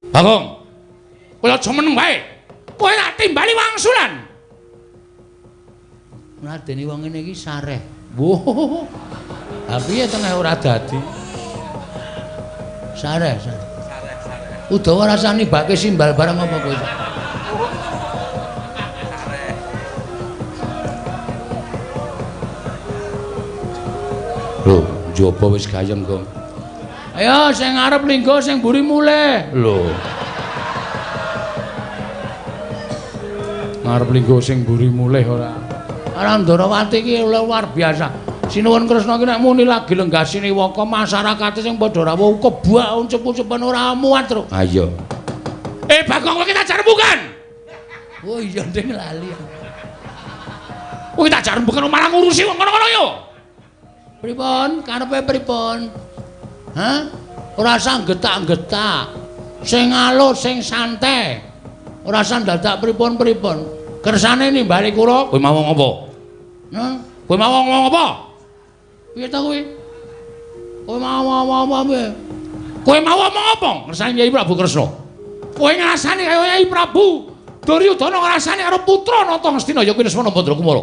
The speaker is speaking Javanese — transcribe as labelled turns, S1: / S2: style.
S1: Bagong. Kowe aja meneng wae. Kowe tak timbali wangsulan. Nadeni wong ngene iki sareh. Wo. Ha piye tengah ora dadi? Sareh. Udawa rasane bake simbal barang apa kowe? Lho, njaba wis gayeng kok. Ayo sing ngarep linggo sing mburi mulih. Lho. Ngarep linggo sing mburi mulih ora. Arandarawati iki luar biasa. Sinuwun Kresna ki nek muni lagi lenggasine waka masyarakat sing padha rawuh kebak uncep-uncepen ora muat, Tru. Ha iya. Bagong kowe kita jar rembugan. Oh iya ndeng lali. Kowe tak jar rembugan malah ngurusi wong ngono-ngono yo. Pripun? Karepe pripun? Hah? Ora usah getak-getak. Sing alus, sing santai. Ora usah dadak pripun-pripun. Kersane nimbali kula. Kowe mau ngomong apa? Hah? Kowe mau ngomong apa? Piye ta kowe? Kowe mau ngomong apa? Kowe mau ngomong apa? Kersane Nyai Prabu Kresna. Kowe ngrasani kaya Nyai Prabu Duryudana ngrasani karo putra Nata Ngastina ya kuwi Lesmana Bandra Kumara.